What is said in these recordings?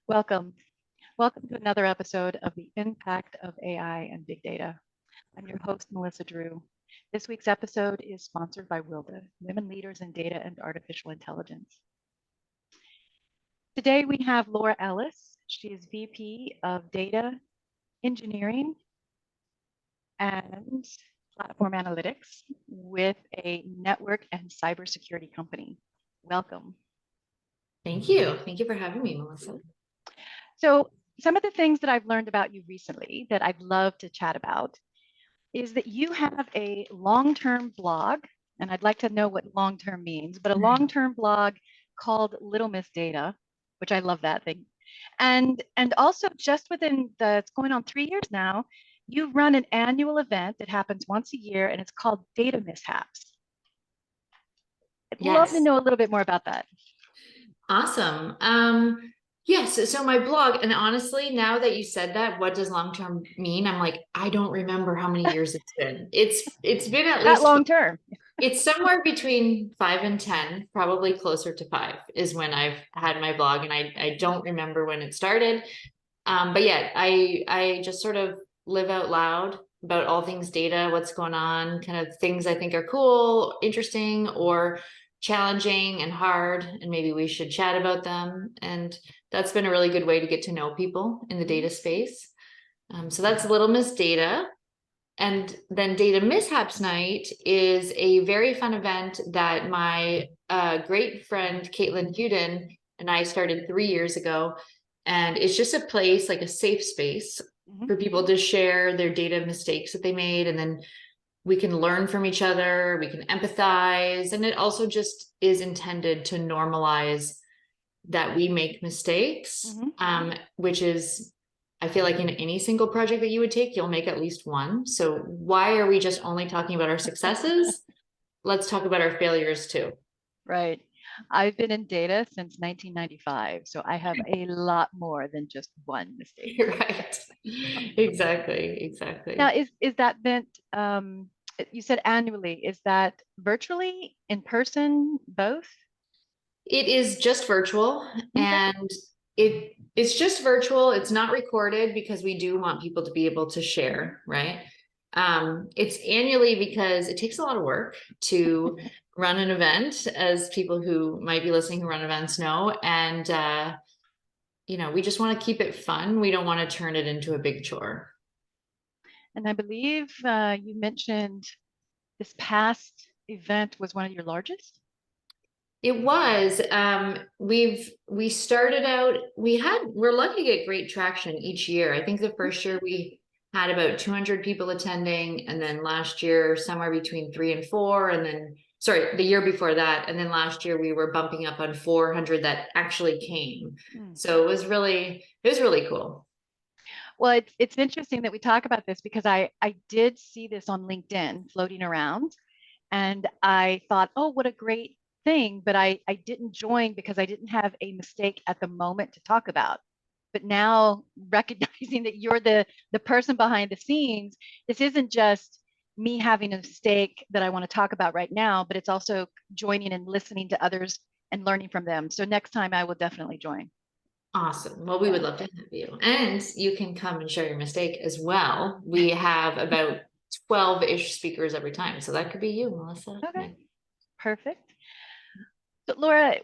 Welcome. Welcome to another episode of the Impact of AI and Big Data. I'm your host, Melissa Drew. This week's episode is sponsored by WILDA, Women Leaders in Data and Artificial Intelligence. Today we have Laura Ellis. She is VP of Data Engineering and Platform Analytics with a network and cybersecurity company. Welcome. Thank you. Thank you for having me, Melissa. So some of the things that I've learned about you recently that I'd love to chat about is that you have a long-term blog, and I'd like to know what long-term means, but a long-term blog called Little Miss Data, which I love that thing. And also just within it's going on 3 years now, you run an annual event that happens once a year, and it's called Data Mishaps. I'd love to know a little bit more about that. Awesome. Yes, so my blog, and honestly, now that you said that, what does long-term mean? I'm like, I don't remember how many years it's been. It's been at least long-term. It's somewhere between 5 and 10, probably closer to 5 is when I've had my blog, and I don't remember when it started. But yeah, I just sort of live out loud about all things data, what's going on, kind of things I think are cool, interesting, or challenging and hard, and maybe we should chat about them. And that's been a really good way to get to know people in the data space. So that's Little Miss Data. And then Data Mishaps Night is a very fun event that my great friend Caitlin Huden and I started 3 years ago. And it's just a place, like a safe space for people to share their data mistakes that they made. And then we can learn from each other, we can empathize. And it also just is intended to normalize that we make mistakes, which is, I feel like in any single project that you would take, you'll make at least one. So why are we just only talking about our successes? Let's talk about our failures too. Right. I've been in data since 1995, so I have a lot more than just one mistake. Right. Exactly. Now, is that meant, you said annually, is that virtually, in person, both? It is just virtual, and it's just virtual. It's not recorded because we do want people to be able to share, right? It's annually because it takes a lot of work to run an event, as people who might be listening who run events know. And, we just want to keep it fun. We don't want to turn it into a big chore. And I believe you mentioned this past event was one of your largest? It was. We started out, we're lucky to get great traction each year. I think the first year we had about 200 people attending, and then last year somewhere between 3 and 4, and then the year before that, and then last year we were bumping up on 400 that actually came. So it was really cool. Well, it's interesting that we talk about this because I did see this on LinkedIn floating around, and I thought, oh, what a great thing, but I didn't join because I didn't have a mistake at the moment to talk about. But now, recognizing that you're the person behind the scenes, this isn't just me having a mistake that I want to talk about right now, but it's also joining and listening to others and learning from them. So next time I will definitely join. Awesome. Well, we would love to have you, and you can come and share your mistake as well. We have about 12-ish speakers every time, so that could be you, Melissa. Okay, perfect. So Laura,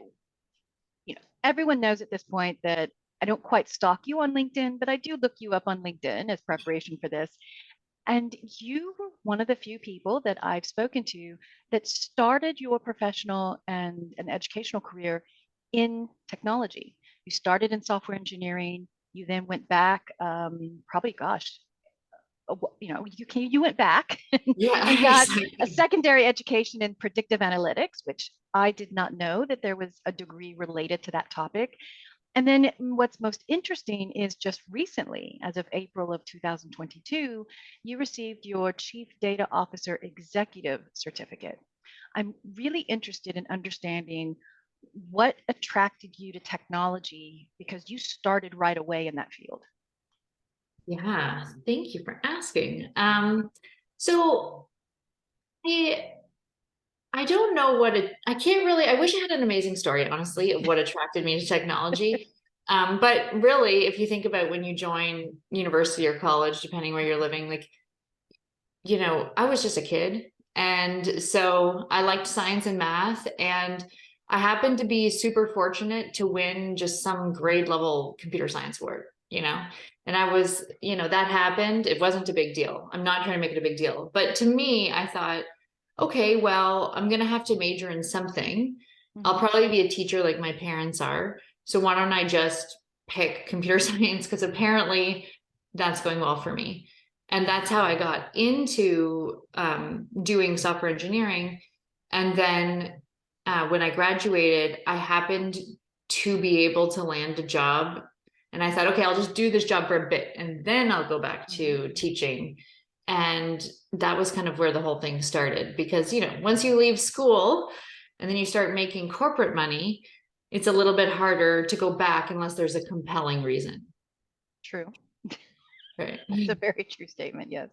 everyone knows at this point that I don't quite stalk you on LinkedIn, but I do look you up on LinkedIn as preparation for this. And you were one of the few people that I've spoken to that started your professional and educational career in technology. You started in software engineering. You then went back, probably, gosh, you went back and got a secondary education in predictive analytics, which I did not know that there was a degree related to that topic. And then what's most interesting is just recently, as of April of 2022, you received your Chief Data Officer Executive Certificate. I'm really interested in understanding what attracted you to technology, because you started right away in that field. Yeah, thank you for asking. So I don't know I wish I had an amazing story, honestly, of what attracted me to technology. But really, if you think about when you join university or college, depending where you're living, like, I was just a kid. And so I liked science and math. And I happened to be super fortunate to win just some grade level computer science award. And I was, that happened. It wasn't a big deal. I'm not trying to make it a big deal. But to me, I thought, okay, well, I'm going to have to major in something. I'll probably be a teacher like my parents are. So why don't I just pick computer science? Because apparently that's going well for me. And that's how I got into doing software engineering. And then when I graduated, I happened to be able to land a job. And I thought, okay, I'll just do this job for a bit and then I'll go back to teaching. And that was kind of where the whole thing started. Because, once you leave school and then you start making corporate money, it's a little bit harder to go back unless there's a compelling reason. True. Right. That's a very true statement. Yes.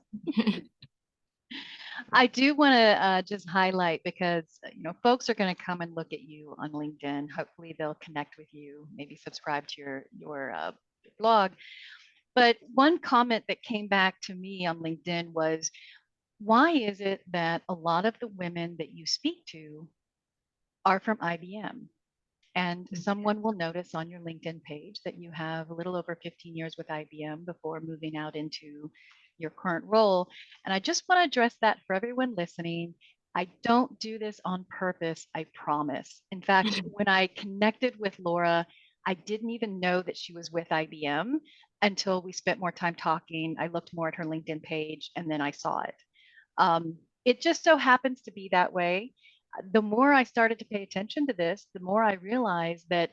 I do want to just highlight because folks are going to come and look at you on LinkedIn. Hopefully, they'll connect with you, maybe subscribe to your blog. But one comment that came back to me on LinkedIn was, why is it that a lot of the women that you speak to are from IBM? And someone will notice on your LinkedIn page that you have a little over 15 years with IBM before moving out into your current role. And I just want to address that for everyone listening. I don't do this on purpose, I promise. In fact, when I connected with Laura, I didn't even know that she was with IBM until we spent more time talking. I looked more at her LinkedIn page and then I saw it. It just so happens to be that way. The more I started to pay attention to this, the more I realized that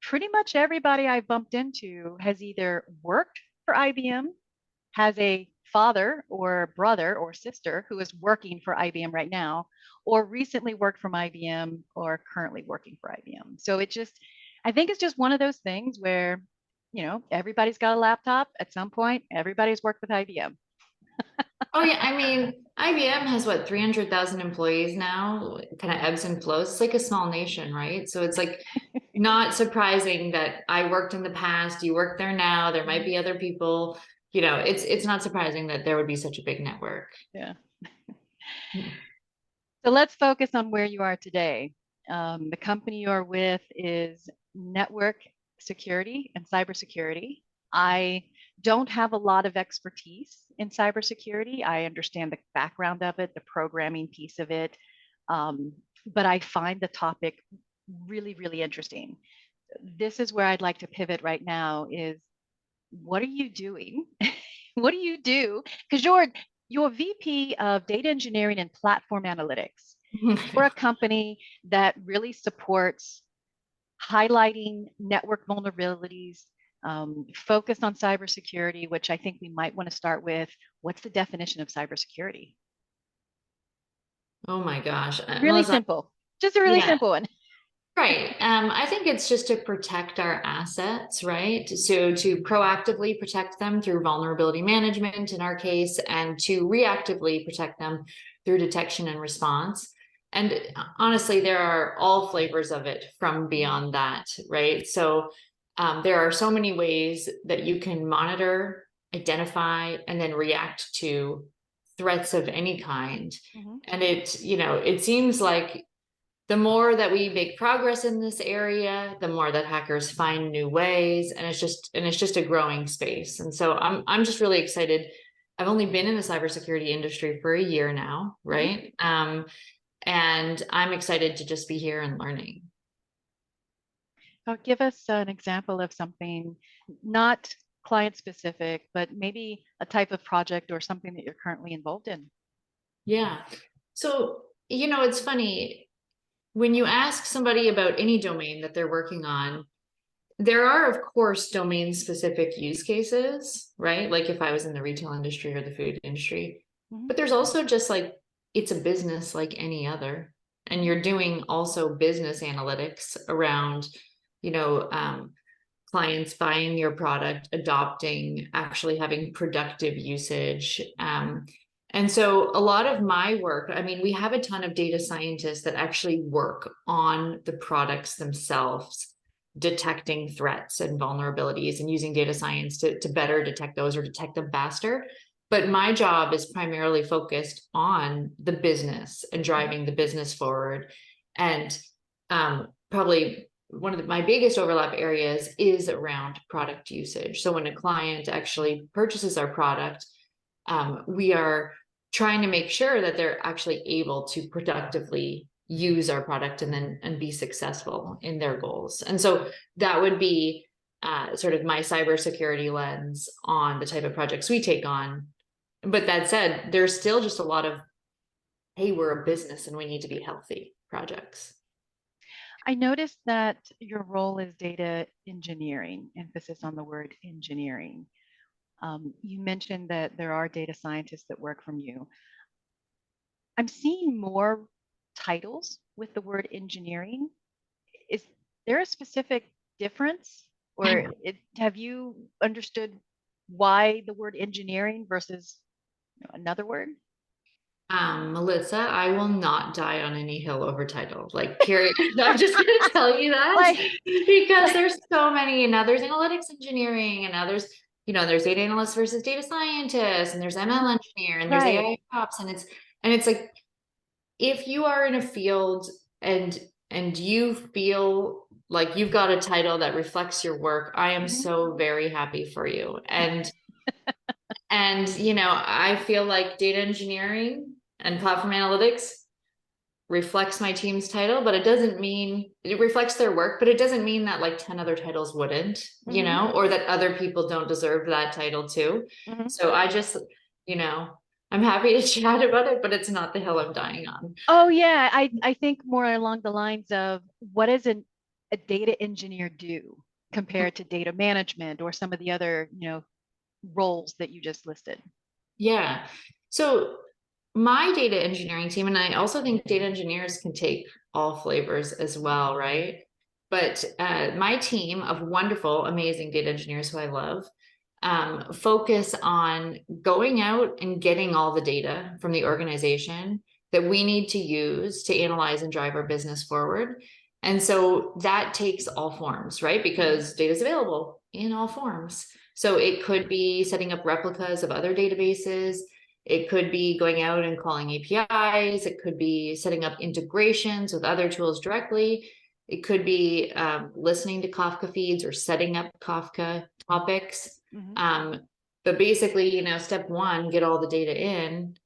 pretty much everybody I bumped into has either worked for IBM, has a father or brother or sister who is working for IBM right now, or recently worked from IBM or currently working for IBM. So I think it's just one of those things where, everybody's got a laptop at some point, everybody's worked with IBM. Oh yeah, I mean, IBM has what, 300,000 employees now, kind of ebbs and flows. It's like a small nation, right? So it's like not surprising that I worked in the past, you work there now, there might be other people, it's not surprising that there would be such a big network. Yeah. So let's focus on where you are today. The company you are with is network security and cybersecurity. I don't have a lot of expertise in cybersecurity. I understand the background of it, the programming piece of it, but I find the topic really, really interesting. This is where I'd like to pivot right now is, what are you doing? What do you do? Because you're VP of data engineering and platform analytics for a company that really supports highlighting network vulnerabilities, focused on cybersecurity, which I think we might want to start with. What's the definition of cybersecurity? Oh my gosh. Really simple. Just a really simple one. Right. I think it's just to protect our assets, right? So to proactively protect them through vulnerability management in our case, and to reactively protect them through detection and response. And honestly, there are all flavors of it from beyond that, right? So there are so many ways that you can monitor, identify, and then react to threats of any kind. And it seems like the more that we make progress in this area, the more that hackers find new ways, and it's just a growing space. And so I'm just really excited. I've only been in the cybersecurity industry for a year now, right? And I'm excited to just be here and learning. Give us an example of something not client specific, but maybe a type of project or something that you're currently involved in. Yeah. So, it's funny. When you ask somebody about any domain that they're working on, there are, of course, domain specific use cases, right? Like if I was in the retail industry or the food industry, but there's also just like, it's a business like any other. And you're doing also business analytics around, clients buying your product, adopting, actually having productive usage. And so a lot of my work, I mean, we have a ton of data scientists that actually work on the products themselves. detecting threats and vulnerabilities and using data science to better detect those or detect them faster. But my job is primarily focused on the business and driving the business forward. And probably one of my biggest overlap areas is around product usage. So when a client actually purchases our product, we are trying to make sure that they're actually able to productively use our product and be successful in their goals. And so that would be sort of my cybersecurity lens on the type of projects we take on. But that said, there's still just a lot of, hey, we're a business and we need to be healthy projects. I noticed that your role is data engineering, emphasis on the word engineering. You mentioned that there are data scientists that work from you. I'm seeing more titles with the word engineering. Is there a specific difference, or have you understood why the word engineering versus another word? Melissa, I will not die on any hill over title. Like, period. I'm just gonna tell you that Like, because there's so many, and now there's analytics engineering, and now there's, there's data analyst versus data scientist, and there's ML engineer, and there's right. AI ops, and it's like, if you are in a field and you feel like you've got a title that reflects your work, I am so very happy for you. And I feel like data engineering and platform analytics reflects my team's title, but it doesn't mean it reflects their work, but it doesn't mean that like 10 other titles wouldn't, or that other people don't deserve that title too. So I just, I'm happy to chat about it, but it's not the hill I'm dying on. Oh yeah, I think more along the lines of what does a data engineer do compared to data management or some of the other, roles that you just listed? Yeah. So my data engineering team, and I also think data engineers can take all flavors as well, right? But my team of wonderful, amazing data engineers who I love focus on going out and getting all the data from the organization that we need to use to analyze and drive our business forward. And so that takes all forms, right? Because data is available in all forms. So it could be setting up replicas of other databases. It could be going out and calling APIs. It could be setting up integrations with other tools directly. It could be listening to Kafka feeds or setting up Kafka topics. But basically, step one, get all the data in.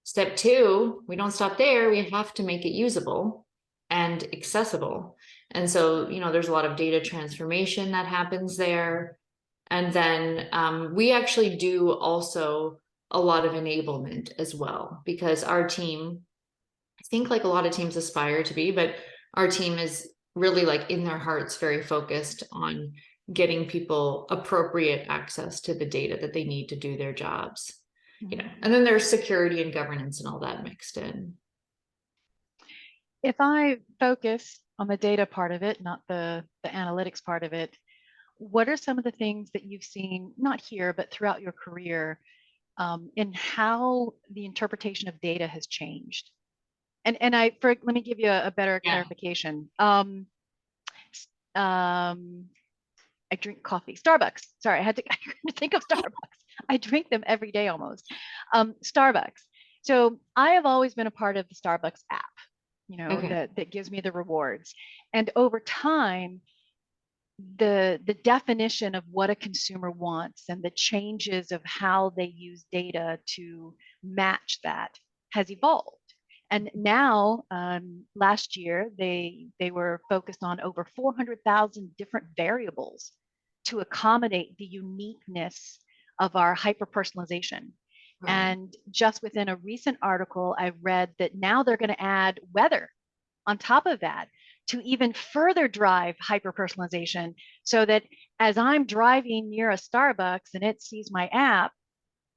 Step two, we don't stop there. We have to make it usable and accessible. And so, there's a lot of data transformation that happens there. And then we actually do also a lot of enablement as well, because our team, I think like a lot of teams aspire to be, but our team is really like in their hearts very focused on getting people appropriate access to the data that they need to do their jobs. And then there's security and governance and all that mixed in. If I focus on the data part of it, not the analytics part of it, what are some of the things that you've seen, not here, but throughout your career, in how the interpretation of data has changed? And let me give you a better clarification. I drink coffee. Starbucks. Sorry, I had to think of Starbucks. I drink them every day almost. Starbucks. So I have always been a part of the Starbucks app, that gives me the rewards. And over time, the definition of what a consumer wants and the changes of how they use data to match that has evolved. And now, last year, they were focused on over 400,000 different variables to accommodate the uniqueness of our hyper-personalization. Right. And just within a recent article, I read that now they're going to add weather on top of that to even further drive hyper-personalization, so that as I'm driving near a Starbucks and it sees my app,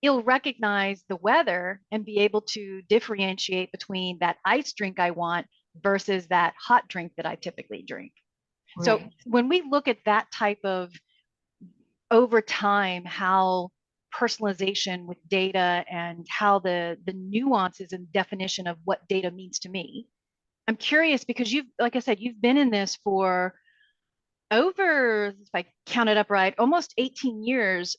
it'll recognize the weather and be able to differentiate between that ice drink I want versus that hot drink that I typically drink. Right. So when we look at that type of, over time, how personalization with data and how the nuances and definition of what data means to me, I'm curious because like I said, you've been in this for over if I counted up right, almost 18 years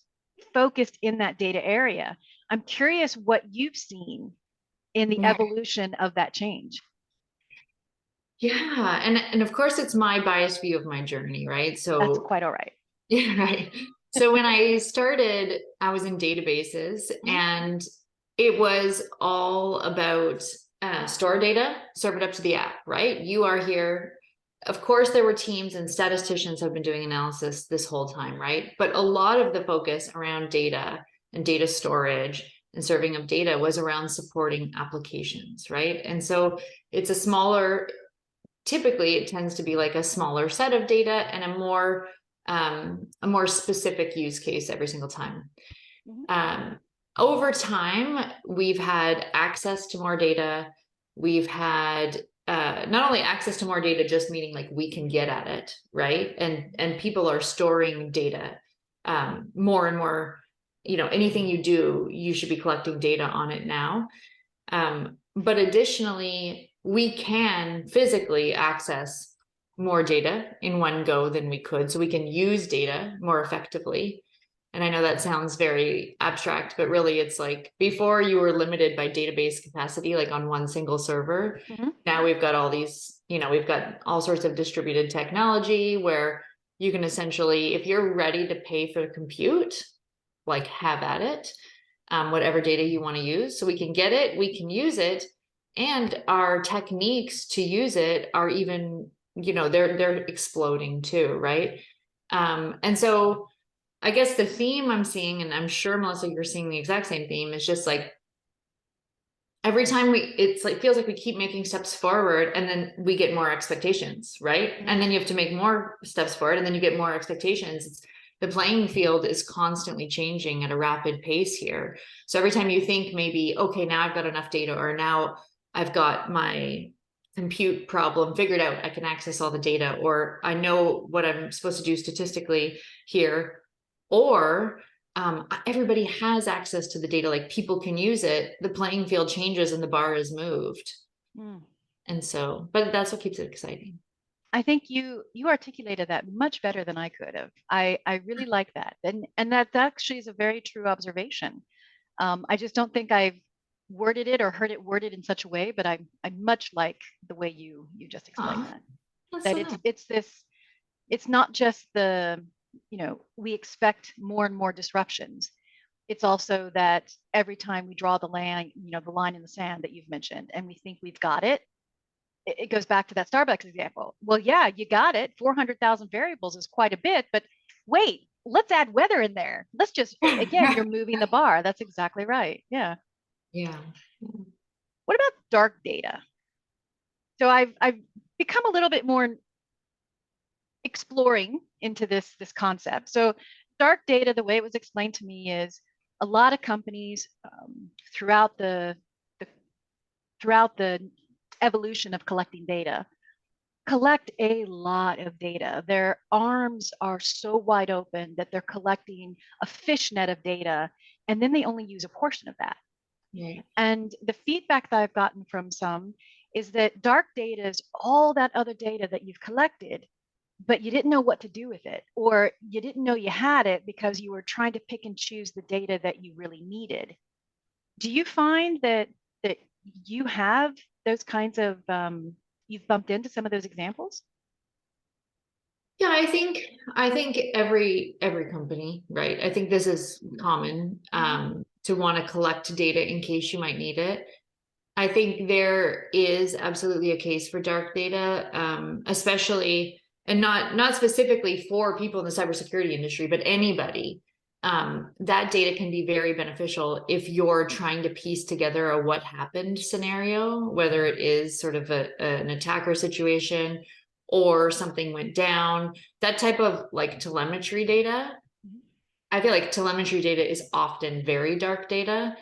focused in that data area. I'm curious what you've seen in the evolution of that change. Yeah, and of course it's my biased view of my journey, right? That's So quite all right. yeah, right. So when I started, I was in databases, Mhm. and it was all about store data, serve it up to the app, right? You are here. Of course, there were teams and statisticians have been doing analysis this whole time, right? But a lot of the focus around data and data storage and serving of data was around supporting applications, right? And so it's a smaller, typically it tends to be like a smaller set of data and a more specific use case every single time. Mhm. Over time, we've had access to more data. We've had not only access to more data, just meaning like we can get at it, right? And people are storing data more and more. You know, anything you do, you should be collecting data on it now. But additionally, we can physically access more data in one go than we could. So we can use data more effectively. And I know that sounds very abstract, but really it's like before you were limited by database capacity, like on one single server. Mhm. Now we've got all these, you know, we've got all sorts of distributed technology where you can essentially, if you're ready to pay for the compute, like have at it, whatever data you want to use. So we can get it, we can use it, and our techniques to use it are even, you know, they're exploding too, right? And so I guess the theme I'm seeing, and I'm sure Melissa, you're seeing the exact same theme, is just like every time it's like feels like we keep making steps forward and then we get more expectations, right? Mhm. And then you have to make more steps forward and then you get more expectations. The playing field is constantly changing at a rapid pace here. So every time you think maybe, okay, now I've got enough data, or now I've got my compute problem figured out, I can access all the data, or I know what I'm supposed to do statistically here, or everybody has access to the data, like people can use it, the playing field changes and the bar is moved. Mm. And so, but that's what keeps it exciting. I think you articulated that much better than I could have. I really like that, and that actually is a very true observation. I just don't think I've worded it or heard it worded in such a way, but I much like the way you just explained Oh, that. that's That so nice. it's this, it's not just the, we expect more and more disruptions. It's also that every time we draw the line, the line in the sand that you've mentioned, and we think we've got it, it goes back to that Starbucks example. Well, yeah, you got it. 400,000 variables is quite a bit, but wait, let's add weather in there. Let's just, again, you're moving the bar. That's exactly right. Yeah. Yeah. What about dark data? So I've become a little bit more exploring into this concept. So dark data, the way it was explained to me is a lot of companies throughout the throughout the evolution of collecting data collect a lot of data. Their arms are so wide open that they're collecting a fishnet of data, and then they only use a portion of that. Yeah. And the feedback that I've gotten from some is that dark data is all that other data that you've collected, but you didn't know what to do with it, or you didn't know you had it because you were trying to pick and choose the data that you really needed. Do you find that you have those kinds of you've bumped into some of those examples? Yeah, I think every company, right? I think this is common to want to collect data in case you might need it. I think there is absolutely a case for dark data, especially and not specifically for people in the cybersecurity industry, but anybody. That data can be very beneficial if you're trying to piece together a what happened scenario, whether it is sort of an attacker situation or something went down. That type of like telemetry data, I feel like telemetry data is often very dark data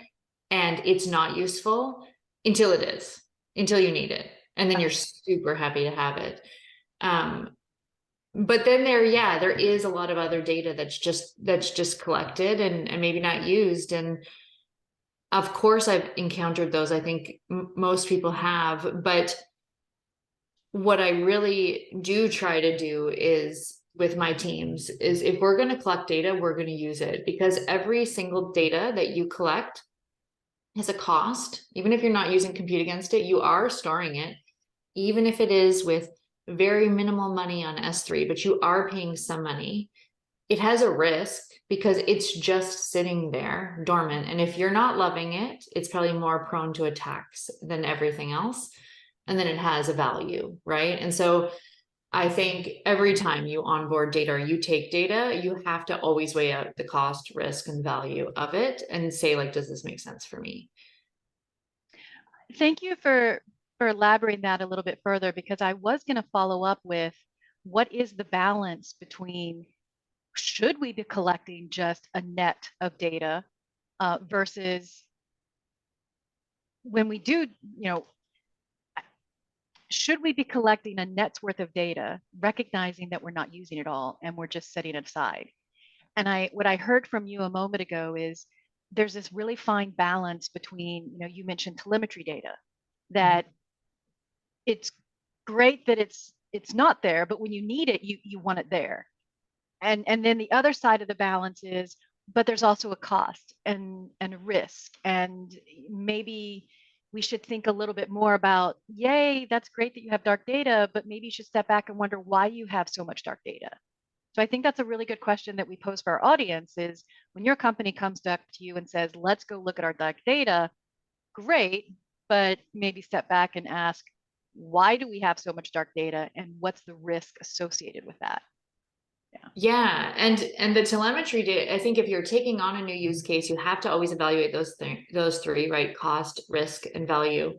and it's not useful until it is, until you need it. And then you're super happy to have it. But then there is a lot of other data that's just collected and maybe not used. And of course I've encountered those. I think most people have, but what I really do try to do is with my teams is if we're going to collect data, we're going to use it, because every single data that you collect has a cost. Even if you're not using compute against it, you are storing it, even if it is with very minimal money on S3, but you are paying some money. It has a risk because it's just sitting there dormant. And if you're not loving it, it's probably more prone to attacks than everything else. And then it has a value, right? And so I think every time you onboard data or you take data, you have to always weigh out the cost, risk, and value of it and say, like, does this make sense for me? Thank you for elaborating that a little bit further, because I was going to follow up with what is the balance between, should we be collecting just a net of data versus when we do, should we be collecting a net's worth of data, recognizing that we're not using it all and we're just setting it aside? And what I heard from you a moment ago is there's this really fine balance between, you mentioned telemetry data, that it's great that it's not there, but when you need it, you want it there. And then the other side of the balance is, but there's also a cost and a risk. And maybe we should think a little bit more about, yay, that's great that you have dark data, but maybe you should step back and wonder why you have so much dark data. So I think that's a really good question that we pose for our audience is, when your company comes up to you and says, let's go look at our dark data, great, but maybe step back and ask, why do we have so much dark data and what's the risk associated with that? Yeah, and the telemetry data, I think if you're taking on a new use case, you have to always evaluate those three, right? Cost, risk, and value.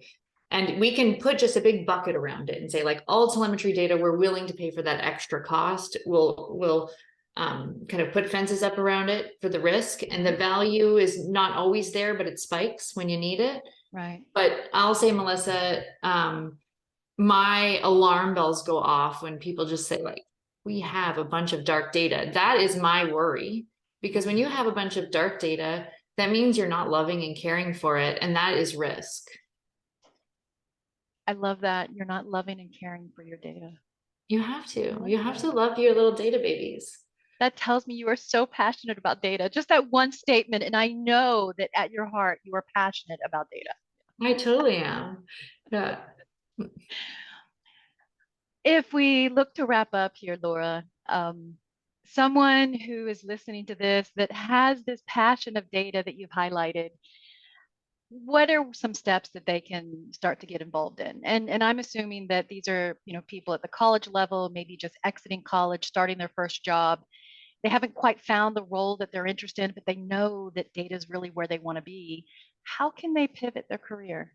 And we can put just a big bucket around it and say, like, all telemetry data, we're willing to pay for that extra cost. We'll kind of put fences up around it for the risk, and the value is not always there, but it spikes when you need it. Right. But I'll say, Melissa, my alarm bells go off when people just say, like, we have a bunch of dark data. That is my worry, because when you have a bunch of dark data, that means you're not loving and caring for it, and that is risk. I love that. You're not loving and caring for your data. You have to. You have to love your little data babies. That tells me you are so passionate about data. Just that one statement, and I know that at your heart, you are passionate about data. I totally am. Yeah. If we look to wrap up here, Laura, someone who is listening to this that has this passion of data that you've highlighted, what are some steps that they can start to get involved in? And I'm assuming that these are, people at the college level, maybe just exiting college, starting their first job. They haven't quite found the role that they're interested in, but they know that data is really where they want to be. How can they pivot their career?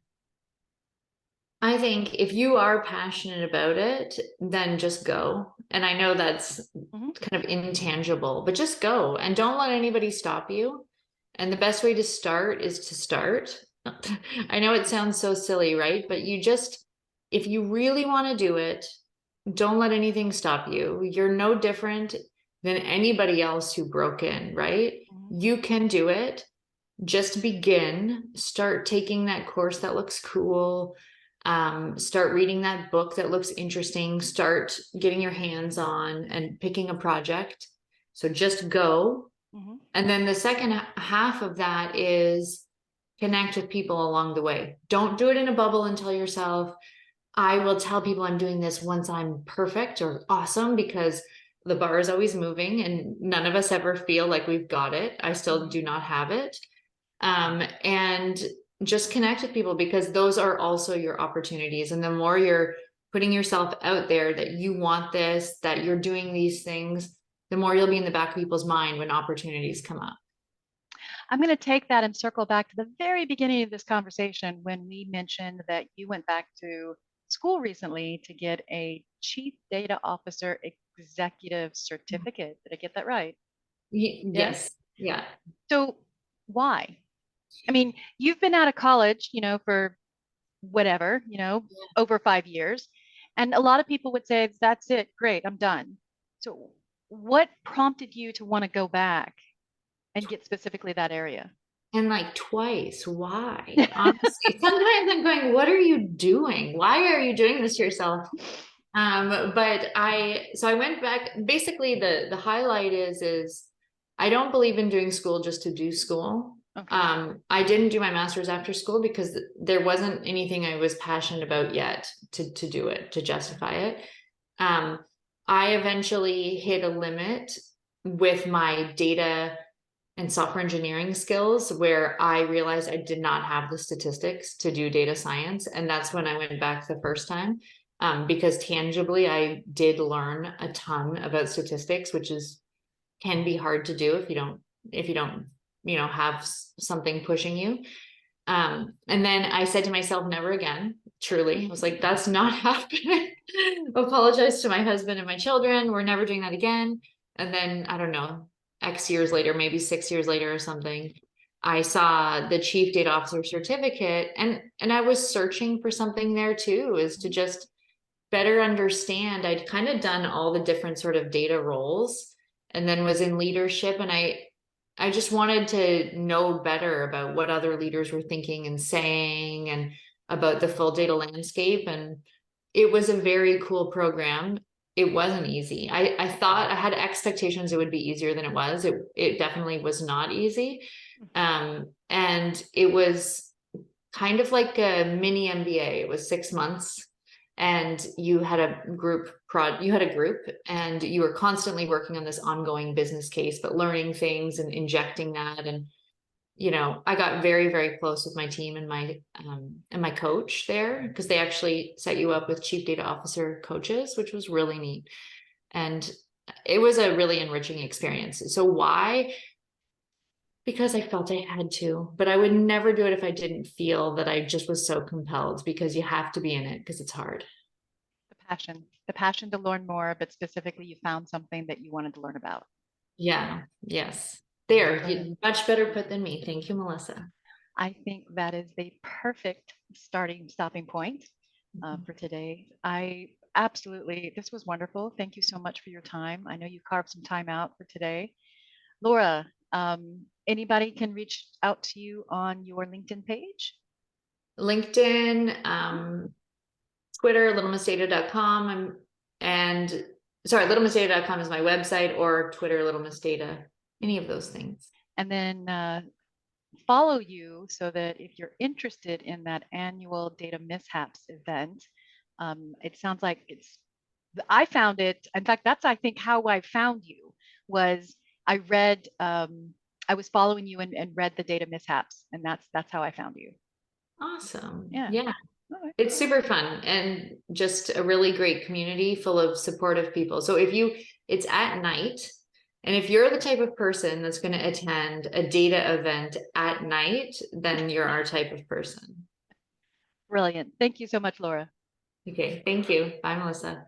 I think if you are passionate about it, then just go. And I know that's kind of intangible, but just go and don't let anybody stop you. And the best way to start is to start. I know it sounds so silly, right? But if you really want to do it, don't let anything stop you. You're no different than anybody else who broke in, right? You can do it. Just begin. Start taking that course that looks cool. Start reading that book that looks interesting. Start getting your hands on and picking a project. So just go. And then the second half of that is connect with people along the way. Don't do it in a bubble and tell yourself, I will tell people I'm doing this once I'm perfect or awesome, because the bar is always moving and none of us ever feel like we've got it. I still do not have it. And just connect with people, because those are also your opportunities. And the more you're putting yourself out there that you want this, that you're doing these things, the more you'll be in the back of people's mind when opportunities come up. I'm going to take that and circle back to the very beginning of this conversation when we mentioned that you went back to school recently to get a Chief Data Officer Executive Certificate. Did I get that right? Yes. Yeah. So why? I mean, you've been out of college, for whatever, over 5 years. And a lot of people would say, that's it, great, I'm done. So what prompted you to want to go back and get specifically that area? And like twice, why? Honestly, sometimes I'm going, what are you doing? Why are you doing this to yourself? But so I went back, basically the highlight is I don't believe in doing school just to do school. Okay. I didn't do my master's after school because there wasn't anything I was passionate about yet to do it, to justify it. I eventually hit a limit with my data and software engineering skills where I realized I did not have the statistics to do data science. And that's when I went back the first time. Because tangibly, I did learn a ton about statistics, which can be hard to do if you don't, have something pushing you. And then I said to myself, never again. Truly, I was like, that's not happening. Apologize to my husband and my children. We're never doing that again. And then I don't know, X years later, maybe 6 years later or something, I saw the chief data officer certificate, and I was searching for something there too, is to just better understand. I'd kind of done all the different sort of data roles and then was in leadership, and I just wanted to know better about what other leaders were thinking and saying and about the full data landscape. And it was a very cool program. It wasn't easy. I thought I had expectations it would be easier than it was. It definitely was not easy. And it was kind of like a mini MBA. It was 6 months, and you had a group and you were constantly working on this ongoing business case, but learning things and injecting that. And I got very, very close with my team and my coach there, because they actually set you up with chief data officer coaches, which was really neat. And it was a really enriching experience. So why? Because I felt I had to, but I would never do it if I didn't feel that I just was so compelled, because you have to be in it because it's hard. The passion to learn more, but specifically you found something that you wanted to learn about. Yeah. Yes. There, much better put than me. Thank you, Melissa. I think that is the perfect stopping point for today. This was wonderful. Thank you so much for your time. I know you carved some time out for today. Laura, anybody can reach out to you on your LinkedIn page? LinkedIn, Twitter, littlemissdata.com, and sorry, littlemissdata.com is my website, or Twitter, littlemissdata, any of those things. And then follow you so that if you're interested in that annual data mishaps event, it sounds like I found it. In fact, that's, I think, how I found you was I was following you and read the data mishaps, and that's how I found you. Awesome. Yeah. Yeah. Right. It's super fun and just a really great community full of supportive people. So it's at night, and if you're the type of person that's going to attend a data event at night, then you're our type of person. Brilliant. Thank you so much, Laura. Okay. Thank you. Bye, Melissa.